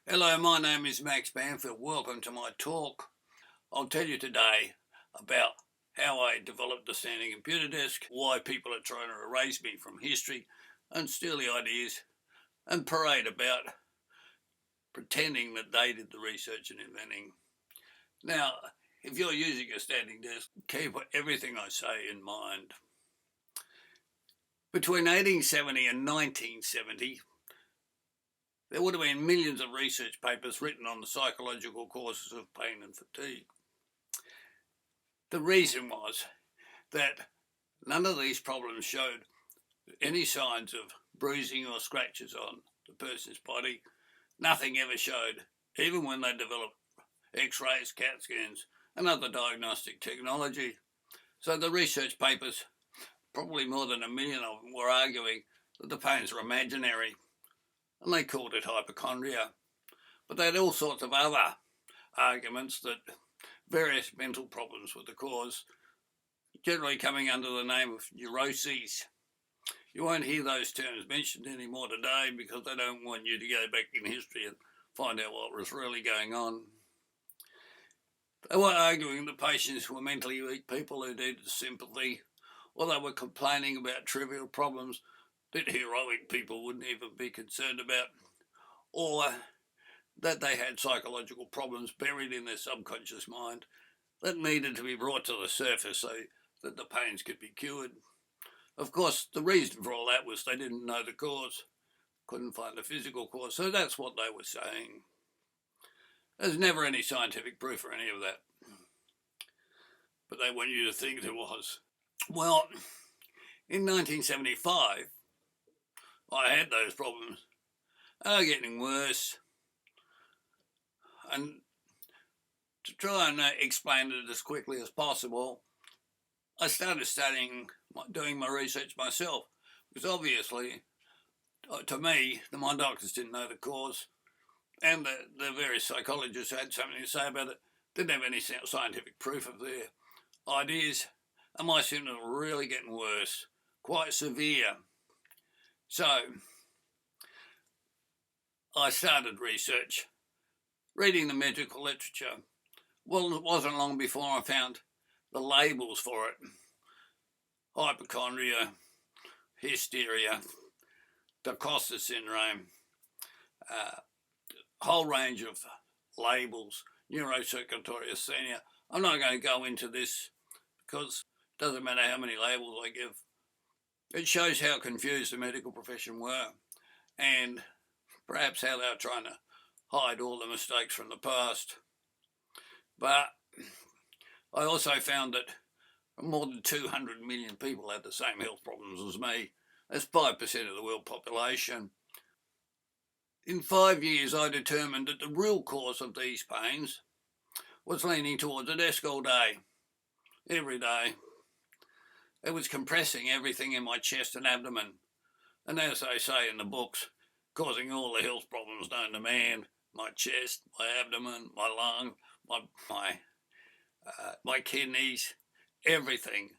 Hello, my name is Max Banfield. Welcome to my talk. I'll tell you today about how I developed the standing computer desk, why people are trying to erase me from history and steal the ideas and parade about pretending that they did the research and inventing. Now, if you're using a standing desk, keep everything I say in mind. Between 1870 and 1970, there would have been millions of research papers written on the psychological causes of pain and fatigue. The reason was that none of these problems showed any signs of bruising or scratches on the person's body. Nothing ever showed, even when they developed x-rays, CAT scans and other diagnostic technology. So the research papers, probably more than 1 million of them, were arguing that the pains were imaginary, and they called it hypochondria. But they had all sorts of other arguments that various mental problems were the cause, generally coming under the name of neuroses. You won't hear those terms mentioned anymore today because they don't want you to go back in history and find out what was really going on. They were arguing that patients were mentally weak people who needed sympathy, or they were complaining about trivial problems that heroic people wouldn't even be concerned about, or that they had psychological problems buried in their subconscious mind that needed to be brought to the surface so that the pains could be cured. Of course, the reason for all that was they didn't know the cause, couldn't find the physical cause, so that's what they were saying. There's never any scientific proof for any of that, but they want you to think there was. Well, in 1975, I had those problems. They were getting worse. And to try and explain it as quickly as possible, I started doing my research myself, because obviously, to me, my doctors didn't know the cause, and the various psychologists who had something to say about it didn't have any scientific proof of their ideas, and my symptoms were really getting worse, quite severe. So I started research, reading the medical literature. Well, it wasn't long before I found the labels for it: hypochondria, hysteria, disposed syndrome, whole range of labels, neurosis. I'm not going to go into this because it doesn't matter how many labels I give. It shows how confused the medical profession were, and perhaps how they were trying to hide all the mistakes from the past. But I also found that more than 200 million people had the same health problems as me. That's 5% of the world population. In 5 years, I determined that the real cause of these pains was leaning towards a desk all day, every day. It was compressing everything in my chest and abdomen, and as they say in the books, causing all the health problems known to man: my chest, my abdomen, my lung, my kidneys, everything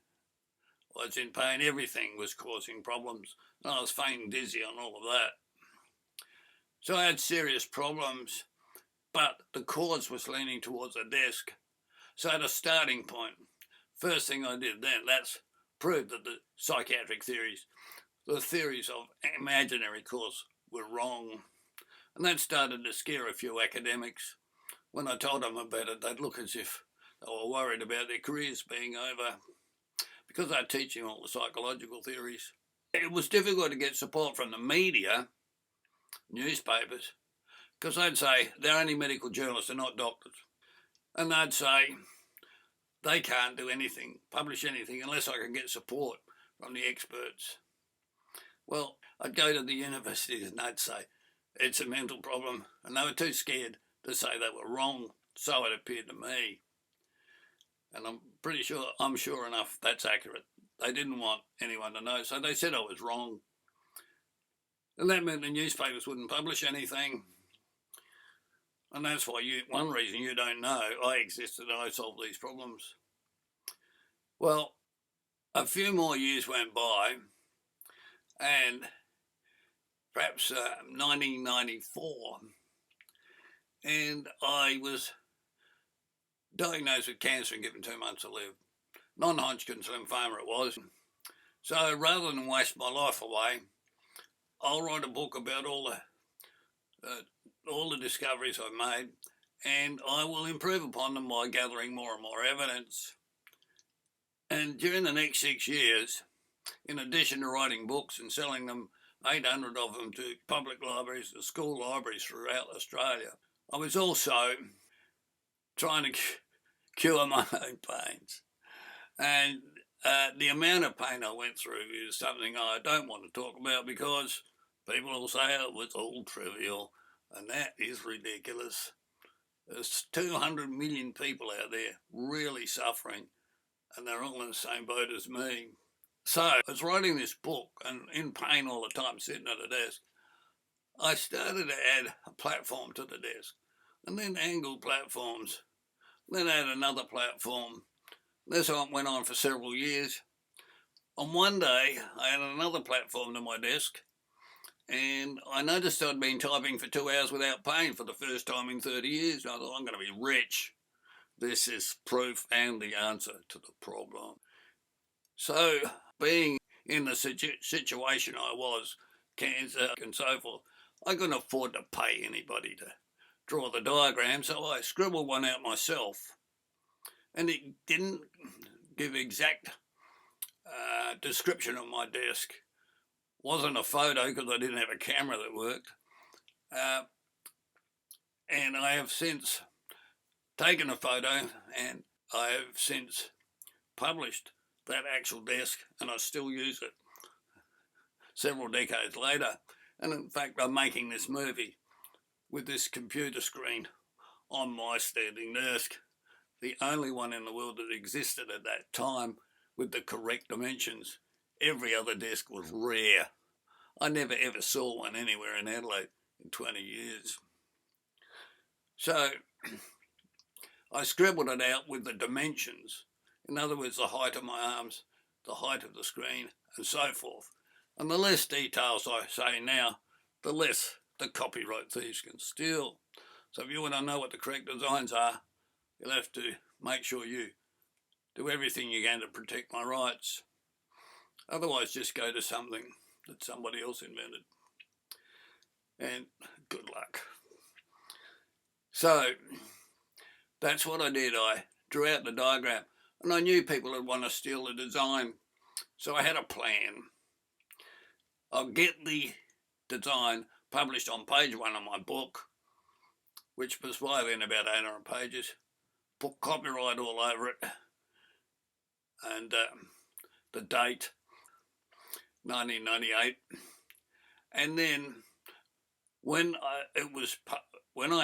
was in pain. Everything was causing problems, and I was faint dizzy on all of that. So I had serious problems, but the cause was leaning towards a desk. So at a starting point, first thing I did then, that's proved that the psychiatric theories, the theories of imaginary cause, were wrong. And that started to scare a few academics. When I told them about it, they'd look as if they were worried about their careers being over, because they're teaching all the psychological theories. It was difficult to get support from the media, newspapers, because they'd say they're only medical journalists, they're not doctors. And they'd say they can't do anything, publish anything, unless I can get support from the experts. Well, I'd go to the universities and they'd say it's a mental problem, and they were too scared to say they were wrong, so it appeared to me. And I'm sure enough that's accurate. They didn't want anyone to know, so they said I was wrong. And that meant the newspapers wouldn't publish anything. And that's why one reason you don't know I existed and I solved these problems. Well, a few more years went by, and perhaps 1994, and I was diagnosed with cancer and given 2 months to live. Non-Hodgkin's lymphoma it was. So rather than waste my life away, I'll write a book about all the discoveries I've made, and I will improve upon them by gathering more and more evidence. And during the next 6 years, in addition to writing books and selling them, 800 of them, to public libraries, to school libraries throughout Australia, I was also trying to cure my own pains. And the amount of pain I went through is something I don't want to talk about, because people will say it was all trivial, and that is ridiculous. There's 200 million people out there really suffering, and they're all in the same boat as me. So I was writing this book and in pain all the time, sitting at a desk. I started to add a platform to the desk, and then angled platforms, then add another platform. This went on for several years. On one day, I had another platform to my desk, and I noticed I'd been typing for 2 hours without pain for the first time in 30 years. I thought, I'm going to be rich. This is proof and the answer to the problem. So, being in the situation I was, cancer and so forth, I couldn't afford to pay anybody to draw the diagram, so I scribbled one out myself. And it didn't give exact description of my desk. Wasn't a photo because I didn't have a camera that worked. And I have since taken a photo, and I have since published that actual desk, and I still use it several decades later. And in fact, I'm making this movie with this computer screen on my standing desk, the only one in the world that existed at that time with the correct dimensions. Every other desk was rare. I never ever saw one anywhere in Adelaide in 20 years. So I scribbled it out with the dimensions. In other words, the height of my arms, the height of the screen, and so forth. And the less details I say now, the less the copyright thieves can steal. So if you want to know what the correct designs are, you'll have to make sure you do everything you can to protect my rights. Otherwise, just go to something that somebody else invented. And good luck. So that's what I did. I drew out the diagram, and I knew people would want to steal the design. So I had a plan. I'll get the design published on page 1 of my book, which was by then about 800 pages. Put copyright all over it, and the date, 1998. And then when I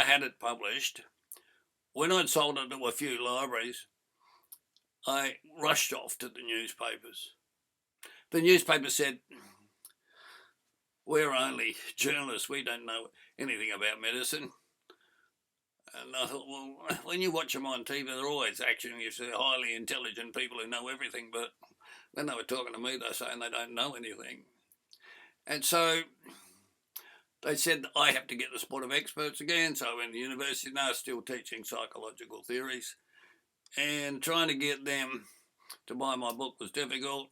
had it published, when I'd sold it to a few libraries, I rushed off to the newspapers. The newspaper said, we're only journalists, we don't know anything about medicine. And I thought, well, when you watch them on TV, they're always acting as they're highly intelligent people who know everything, but when they were talking to me, they're saying they don't know anything. And so they said I have to get the support of experts again. So in the university now, still teaching psychological theories, and trying to get them to buy my book was difficult,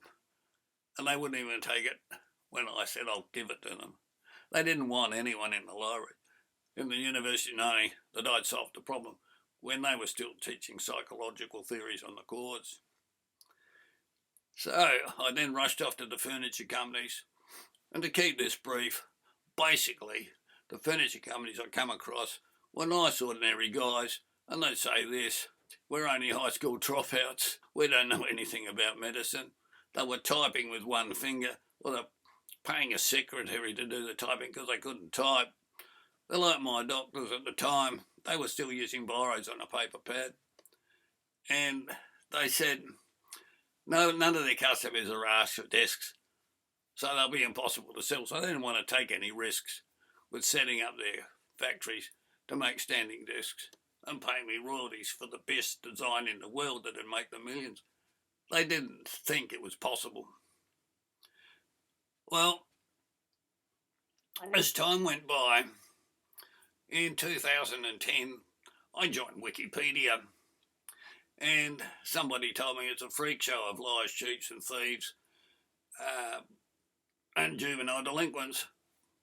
and they wouldn't even take it when I said I'll give it to them. They didn't want anyone in the library, in the university, knowing that I'd solved the problem when they were still teaching psychological theories on the course. So I then rushed off to the furniture companies, and to keep this brief, basically the furniture companies I come across were nice ordinary guys, and they'd say this: we're only high school dropouts, we don't know anything about medicine. They were typing with one finger, or they're paying a secretary to do the typing because they couldn't type. They're like my doctors at the time. They were still using biros on a paper pad. And they said, no, none of their customers are asked for desks, so they'll be impossible to sell. So they didn't want to take any risks with setting up their factories to make standing desks and pay me royalties for the best design in the world that'd make them millions. They didn't think it was possible. Well, as time went by, In 2010, I joined Wikipedia, and somebody told me it's a freak show of liars, cheats and thieves and juvenile delinquents.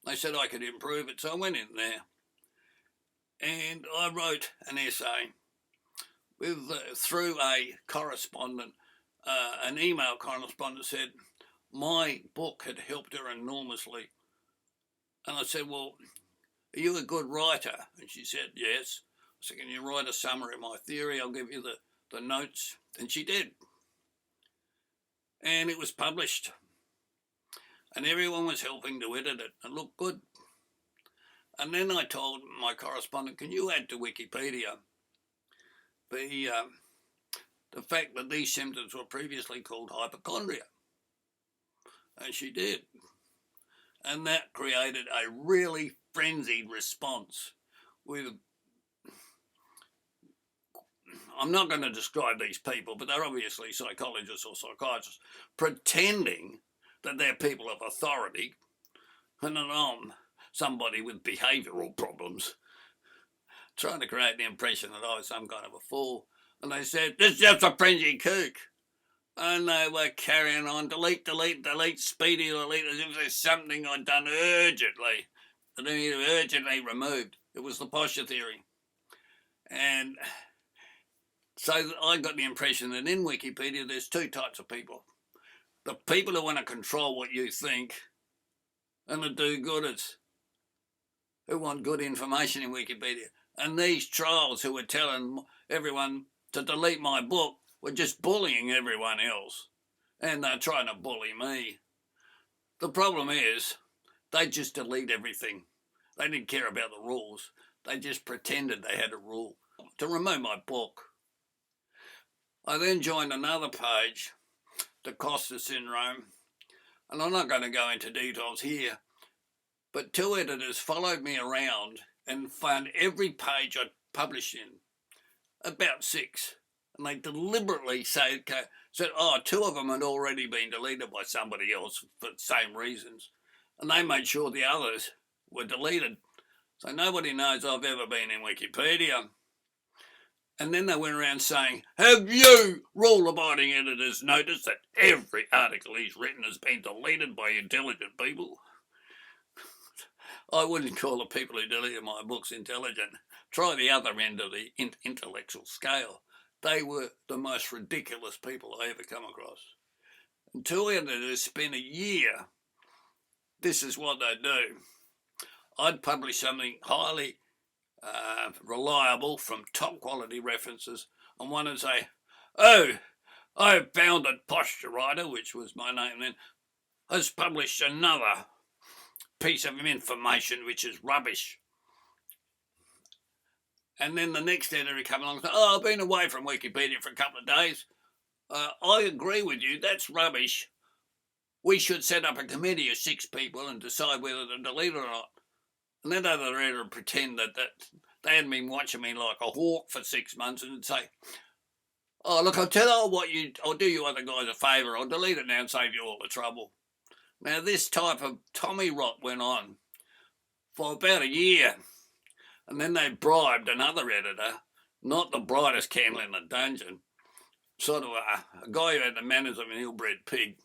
They said I could improve it, so I went in there and I wrote an essay through a correspondent, an email correspondent said my book had helped her enormously. And I said, well, are you a good writer? And she said, yes. I said, can you write a summary of my theory? I'll give you the notes. And she did. And it was published. And everyone was helping to edit it. It looked good. And then I told my correspondent, can you add to Wikipedia the fact that these symptoms were previously called hypochondria? And she did. And that created a really frenzied response with, I'm not going to describe these people, but they're obviously psychologists or psychiatrists, pretending that they're people of authority and that I'm somebody with behavioural problems, trying to create the impression that I was some kind of a fool. And they said, this is just a frenzied kook. And they were carrying on, delete, speedy delete, as if there's something I'd done urgently that I needed urgently removed. It was the posture theory. And so I got the impression that in Wikipedia there's two types of people. The people who want to control what you think and the do-gooders who want good information in Wikipedia. And these trolls who were telling everyone to delete my book were just bullying everyone else. And they're trying to bully me. The problem is they just delete everything. They didn't care about the rules. They just pretended they had a rule to remove my book. I then joined another page, the Costa syndrome, and I'm not going to go into details here, but two editors followed me around and found every page I'd published in, about 6. And they deliberately said, oh, 2 of them had already been deleted by somebody else for the same reasons. And they made sure the others were deleted. So nobody knows I've ever been in Wikipedia. And then they went around saying, have you, rule-abiding editors, noticed that every article he's written has been deleted by intelligent people? I wouldn't call the people who deleted my books intelligent. Try the other end of the intellectual scale. They were the most ridiculous people I ever come across. And 2 editors spent a year. This is what they do. I'd publish something highly reliable from top quality references, and one would say, oh, I found that Posture Writer, which was my name then, has published another piece of information which is rubbish. And then the next editor would come along and say, oh, I've been away from Wikipedia for a couple of days. I agree with you, that's rubbish. We should set up a committee of 6 people and decide whether to delete it or not. And then other editor would pretend that they hadn't been watching me like a hawk for 6 months and say, oh, look, I'll do you other guys a favour. I'll delete it now and save you all the trouble. Now, this type of Tommy rot went on for about a year. And then they bribed another editor, not the brightest candle in the dungeon, sort of a guy who had the manners of an ill-bred pig,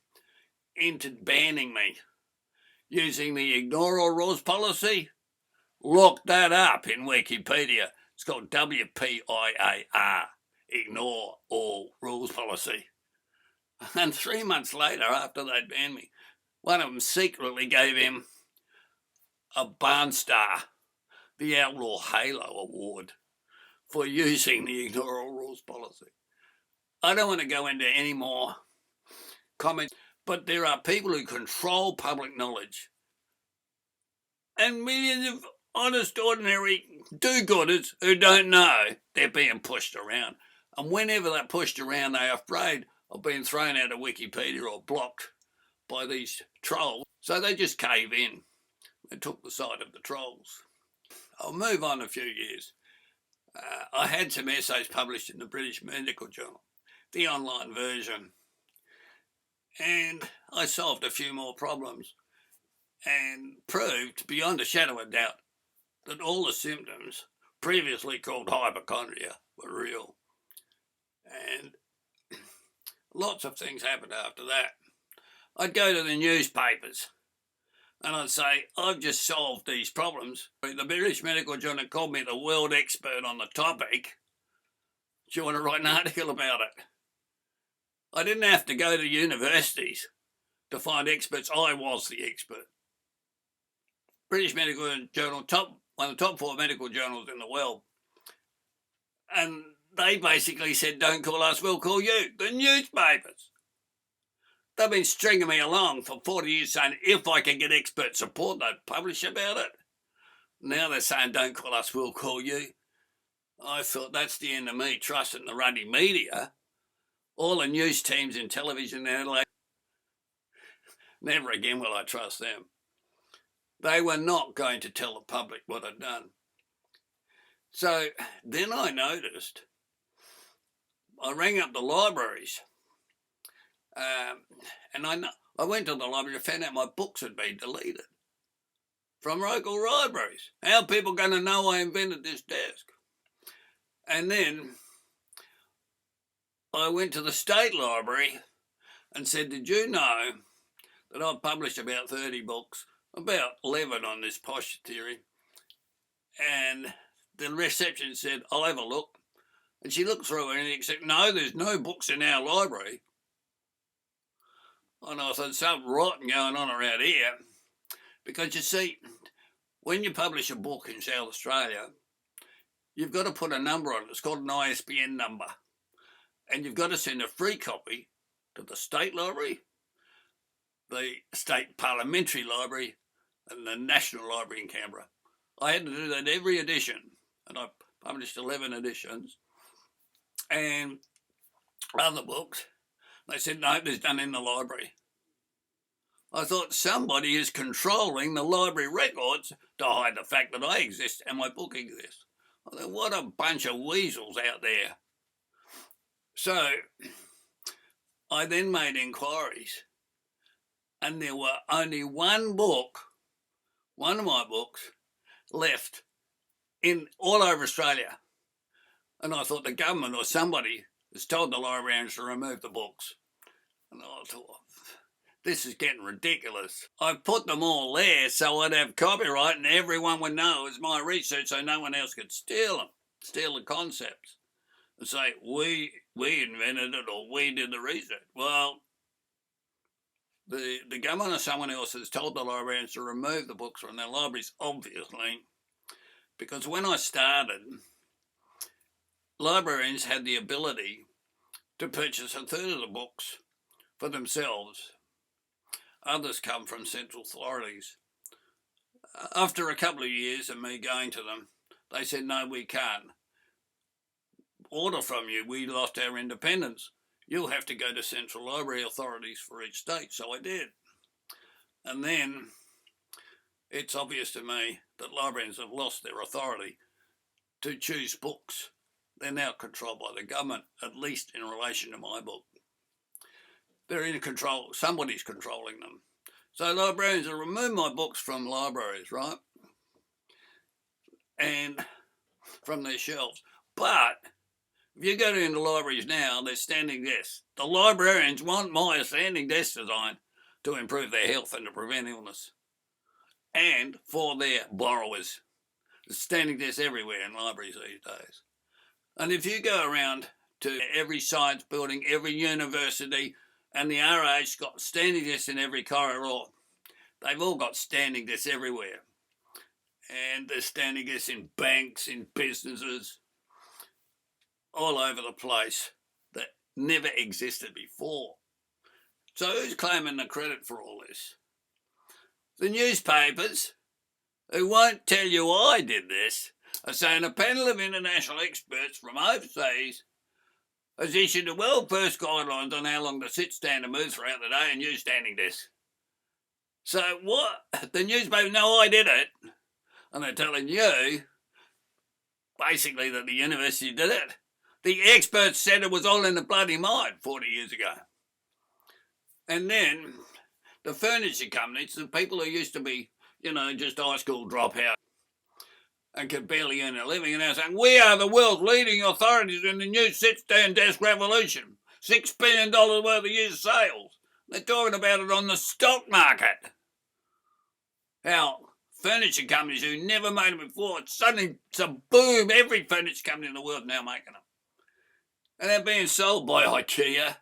into banning me using the ignore all rules policy. Look that up in Wikipedia. It's called WPIAR, ignore all rules policy. And 3 months later, after they'd banned me, one of them secretly gave him a Barnstar, the Outlaw Halo Award, for using the ignore all rules policy. I don't want to go into any more comments, but there are people who control public knowledge. And millions of honest, ordinary do-gooders who don't know they're being pushed around. And whenever they're pushed around, they're afraid of being thrown out of Wikipedia or blocked by these trolls. So they just cave in. They took the side of the trolls. I'll move on a few years. I had some essays published in the British Medical Journal, the online version, and I solved a few more problems and proved beyond a shadow of doubt that all the symptoms, previously called hypochondria, were real. And lots of things happened after that. I'd go to the newspapers and I'd say, I've just solved these problems. The British Medical Journal called me the world expert on the topic. Do you want to write an article about it? I didn't have to go to universities to find experts. I was the expert. British Medical Journal, one of the top 4 medical journals in the world. And they basically said, don't call us, we'll call you. The newspapers. They've been stringing me along for 40 years saying if I can get expert support, they'd publish about it. Now they're saying, don't call us, we'll call you. I thought that's the end of me trusting the ruddy media. All the news teams in television now, like, never again will I trust them. They were not going to tell the public what I'd done. So then I noticed, I rang up the libraries, and I went to the library and found out my books had been deleted from local libraries. How are people going to know I invented this desk? And then I went to the state library and said, did you know that I've published about 30 books, about 11 on this posture theory? And the reception said, I'll have a look. And she looked through it and said, no, there's no books in our library. And I thought, something rotten going on around here. Because you see, when you publish a book in South Australia, you've got to put a number on it. It's called an ISBN number. And you've got to send a free copy to the state library, the state parliamentary library, and the National Library in Canberra. I had to do that every edition, and I published 11 editions. And other books, they said, no, there's none in the library. I thought somebody is controlling the library records to hide the fact that I exist and my book exists. I thought, what a bunch of weasels out there. So I then made inquiries, and there were only one book, one of my books, left in all over Australia. And I thought the government or somebody has told the librarians to remove the books. And I thought, this is getting ridiculous. I put them all there so I'd have copyright and everyone would know it was my research so no one else could steal them, steal the concepts and say, we invented it or we did the research. Well, the government or someone else has told the librarians to remove the books from their libraries, obviously, because when I started, librarians had the ability to purchase a third of the books for themselves. Others come from central authorities. After a couple of years of me going to them, they said, no, we can't order from you. We lost our independence. You'll have to go to central library authorities for each state. So I did. And then it's obvious to me that librarians have lost their authority to choose books. They're now controlled by the government, at least in relation to my book. They're in control, somebody's controlling them. So librarians have removed my books from libraries, right? And from their shelves. But if you go into libraries now, they're standing desks. The librarians want my standing desk design to improve their health and to prevent illness. And for their borrowers. There's standing desks everywhere in libraries these days. And if you go around to every science building, every university, and the RA's got standing desks in every corridor. They've all got standing desks everywhere. And there's standing desks in banks, in businesses, all over the place that never existed before. So who's claiming the credit for all this? The newspapers, who won't tell you I did this, are saying a panel of international experts from overseas has issued the world first guidelines on how long to sit, stand and move throughout the day and use standing desks. So what? The newspapers know I did it, and they're telling you basically that the university did it. The experts said it was all in the bloody mind 40 years ago. And then the furniture companies, the people who used to be, just high school dropouts, and could barely earn a living, and they're saying, we are the world's leading authorities in the new sit-stand desk revolution. $6 billion worth of year's sales. They're talking about it on the stock market. How furniture companies who never made them before, suddenly it's a boom. Every furniture company in the world now making them. And they're being sold by IKEA,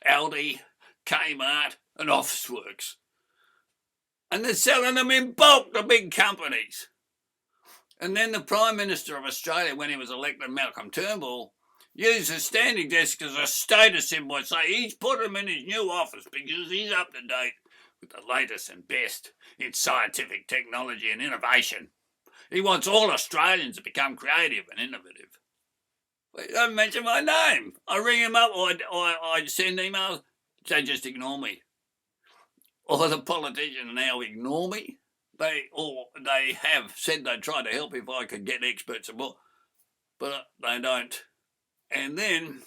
Aldi, Kmart and Officeworks. And they're selling them in bulk to big companies. And then the Prime Minister of Australia, when he was elected, Malcolm Turnbull, used a standing desk as a status symbol, say he's put him in his new office because he's up to date with the latest and best in scientific technology and innovation. He wants all Australians to become creative and innovative. But he doesn't mention my name. I ring him up, or I send emails, they just ignore me. Or the politicians now ignore me. They have said they'd try to help if I could get expert support, but they don't. And then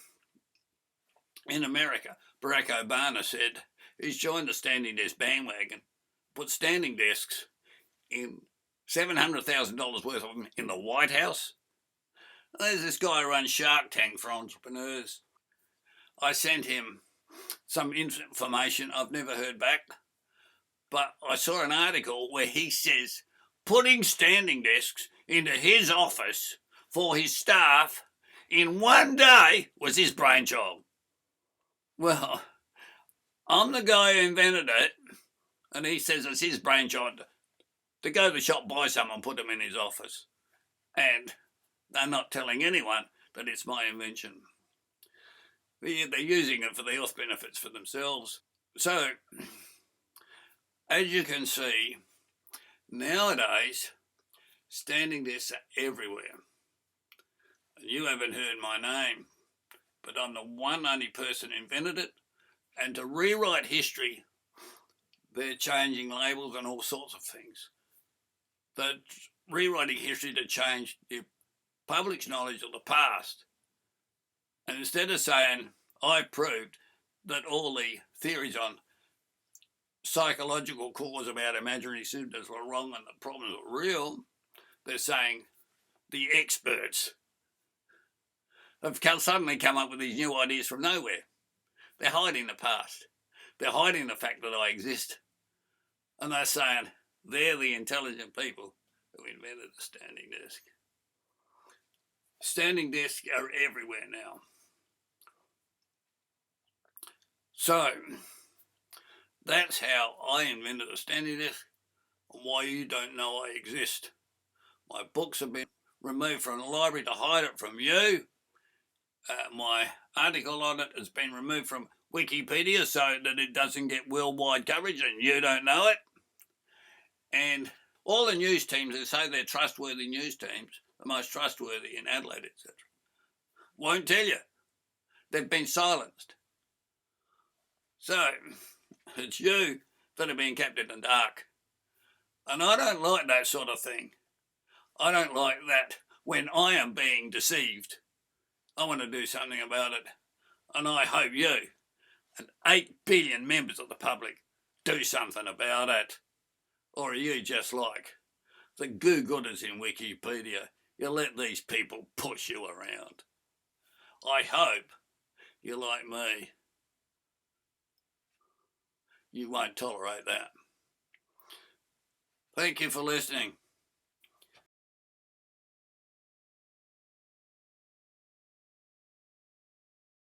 in America, Barack Obama said he's joined the standing desk bandwagon, put standing desks in $700,000 worth of them in the White House. There's this guy who runs Shark Tank for entrepreneurs. I sent him some information. I've never heard back. But I saw an article where he says putting standing desks into his office for his staff in one day was his brainchild. Well, I'm the guy who invented it, and he says it's his brainchild to go to the shop, buy some and put them in his office. And they're not telling anyone that it's my invention. They're using it for the health benefits for themselves. So, as you can see, nowadays, standing desks are everywhere. You haven't heard my name, but I'm the one only person who invented it. And to rewrite history, they're changing labels and all sorts of things. They're rewriting history to change the public's knowledge of the past. And instead of saying, I proved that all the theories on psychological cause about imaginary symptoms were wrong and the problems were real, they're saying the experts have suddenly come up with these new ideas from nowhere. They're hiding the past. They're hiding the fact that I exist. And they're saying they're the intelligent people who invented the standing desk. Standing desks are everywhere now. So, that's how I invented a standing desk and why you don't know I exist. My books have been removed from the library to hide it from you. My article on it has been removed from Wikipedia so that it doesn't get worldwide coverage and you don't know it. And all the news teams who say they're trustworthy news teams, the most trustworthy in Adelaide, etc., won't tell you. They've been silenced. So, it's you that are being kept in the dark. And I don't like that sort of thing. I don't like that when I am being deceived. I want to do something about it. And I hope you and 8 billion members of the public do something about it. Or are you just like the goo-gooders in Wikipedia? You let these people push you around. I hope you're like me. You won't tolerate that. Thank you for listening.